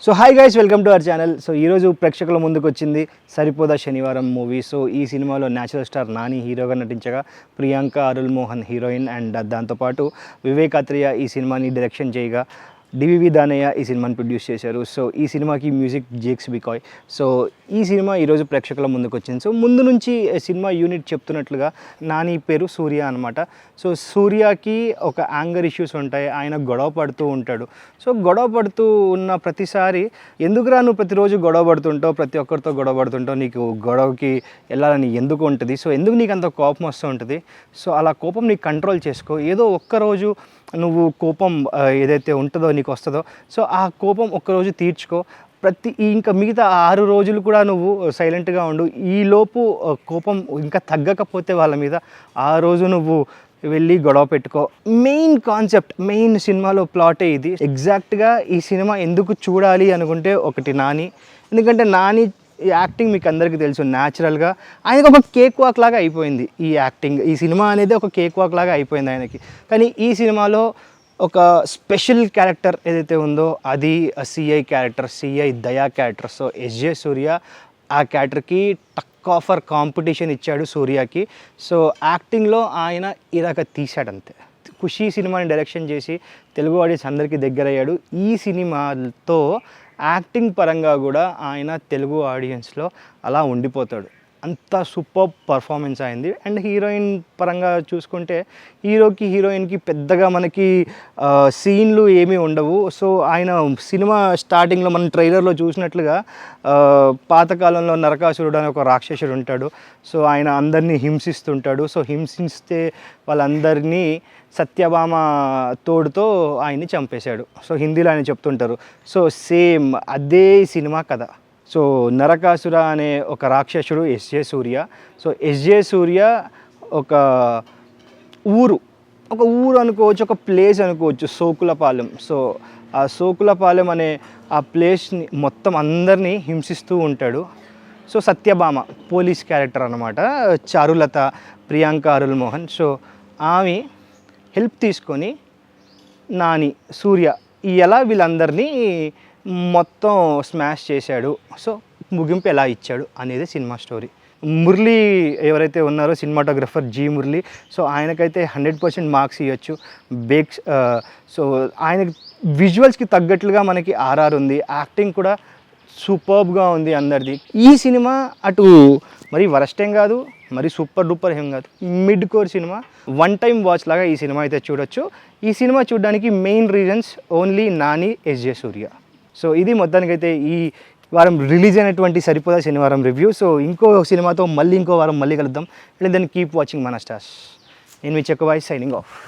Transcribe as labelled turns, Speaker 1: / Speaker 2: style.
Speaker 1: So hi guys, welcome to our channel. So ఈరోజు ప్రేక్షకుల ముందుకు వచ్చింది సరిపోదా శనివారం మూవీ. సో ఈ సినిమాలో న్యాచురల్ స్టార్ నాని హీరోగా నటించగా ప్రియాంక అరుల్ మోహన్ హీరోయిన్ అండ్ దాంతోపాటు వివేక్ అత్రేయ ఈ సినిమాని డైరెక్షన్ చేయగా డివివి దానయ్య ఈ సినిమాని ప్రొడ్యూస్ చేశారు. సో ఈ సినిమాకి మ్యూజిక్ జేక్స్ బికాయ్. సో ఈ సినిమా ఈరోజు ప్రేక్షకుల ముందుకు వచ్చింది. సో ముందు నుంచి సినిమా యూనిట్ చెప్తున్నట్లుగా నాని పేరు సూర్య అనమాట. సో సూర్యకి ఒక యాంగర్ ఇష్యూస్ ఉంటాయి, ఆయన గొడవ పడుతూ ఉంటాడు. సో గొడవ పడుతూ ఉన్న ప్రతిసారి ఎందుకురా నువ్వు ప్రతిరోజు గొడవ పడుతుంటావు, ప్రతి ఒక్కరితో గొడవ పడుతుంటావు, నీకు గొడవకి వెళ్ళాలని ఎందుకు ఉంటుంది, సో ఎందుకు నీకు అంత కోపం వస్తూ ఉంటుంది, సో అలా కోపం నీకు కంట్రోల్ చేసుకో, ఏదో ఒక్కరోజు నువ్వు కోపం ఏదైతే ఉంటుందో నీకు వస్తుందో సో ఆ కోపం ఒక్కరోజు తీర్చుకో, ఇంకా మిగతా 6 రోజులు కూడా నువ్వు సైలెంట్గా ఉండు, ఈలోపు కోపం ఇంకా తగ్గకపోతే వాళ్ళ మీద ఆ రోజు నువ్వు వెళ్ళి గొడవ పెట్టుకో. మెయిన్ కాన్సెప్ట్, మెయిన్ సినిమాలో ప్లాటే ఇది. ఎగ్జాక్ట్గా ఈ సినిమా ఎందుకు చూడాలి అనుకుంటే ఒకటి నాని, ఎందుకంటే నాని యాక్టింగ్ మీకు అందరికీ తెలుసు, న్యాచురల్గా ఆయనకు ఒక కేక్ వాక్ లాగా అయిపోయింది ఈ యాక్టింగ్. ఈ సినిమా అనేది ఒక కేక్ వాక్ లాగా అయిపోయింది ఆయనకి. కానీ ఈ సినిమాలో ఒక స్పెషల్ క్యారెక్టర్ ఏదైతే ఉందో అది సిఐ క్యారెక్టర్, సిఐ దయా క్యారెక్టర్. సో ఎస్జే సూర్య ఆ క్యారెక్టర్కి టక్ ఆఫర్ కాంపిటీషన్ ఇచ్చాడు సూర్యకి. సో యాక్టింగ్లో ఆయన ఇలాగ తీశాడంతే. ఖుషీ సినిమాని డైరెక్షన్ చేసి తెలుగు ఆడియన్స్ అందరికీ దగ్గర అయ్యాడు. ఈ సినిమాతో యాక్టింగ్ పరంగా కూడా ఆయన తెలుగు ఆడియన్స్లో అలా ఉండిపోతాడు. అంత సూపర్ పర్ఫార్మెన్స్ అయింది. అండ్ హీరోయిన్ పరంగా చూసుకుంటే హీరోకి హీరోయిన్కి పెద్దగా మనకి సీన్లు ఏమీ ఉండవు. సో ఆయన సినిమా స్టార్టింగ్లో మనం ట్రైలర్లో చూసినట్లుగా పాతకాలంలో నరకాసురుడు అని ఒక రాక్షసుడు ఉంటాడు. సో ఆయన అందరినీ హింసిస్తుంటాడు. సో హింసిస్తే వాళ్ళందరినీ సత్యభామ తోడుతో ఆయన్ని చంపేశాడు. సో హిందీలో ఆయన చెప్తుంటారు. సో సేమ్ అదే సినిమా కథ. సో నరకాసుర అనే ఒక రాక్షసుడు ఎస్జే సూర్య. సో ఎస్జే సూర్య ఒక ఊరు అనుకోవచ్చు, ఒక ప్లేస్ అనుకోవచ్చు, సోకులపాలెం. సో ఆ సోకులపాలెం అనే ఆ ప్లేస్ని మొత్తం అందరినీ హింసిస్తూ ఉంటాడు. సో సత్యభామ పోలీస్ క్యారెక్టర్ అనమాట, చారులత, ప్రియాంక అరుల్ మోహన్. సో ఆమె హెల్ప్ తీసుకొని నాని సూర్య ఎలా వీళ్ళందరినీ మొత్తం స్మాష్ చేశాడు, సో ముగింపు ఎలా ఇచ్చాడు అనేది సినిమా స్టోరీ. మురళీ ఎవరైతే ఉన్నారో సినిమాటోగ్రఫర్ జీ మురళీ, సో ఆయనకైతే 100% మార్క్స్ ఇవ్వచ్చు. సో ఆయనకి విజువల్స్కి తగ్గట్లుగా మనకి ఆర్ఆర్ ఉంది, యాక్టింగ్ కూడా సూపర్బ్గా ఉంది అందరిది. ఈ సినిమా అటు మరి వరస్ట్ ఏం కాదు, మరి సూపర్ డూపర్ ఏం కాదు, మిడ్ కోర్ సినిమా. 1 టైం వాచ్ లాగా ఈ సినిమా అయితే చూడొచ్చు. ఈ సినిమా చూడడానికి main reasons only Nani, SJ Surya. So ఇది మొత్తానికైతే ఈ వారం రిలీజ్ అయినటువంటి సరిపోదా శనివారం రివ్యూ. సో ఇంకో సినిమాతో ఇంకో వారం మళ్ళీ కలుద్దాం. అండ్ దెన్ కీప్ వాచింగ్ మన స్టార్స్. నేను మీ చెక్క వాయిస్ సైనింగ్ ఆఫ్.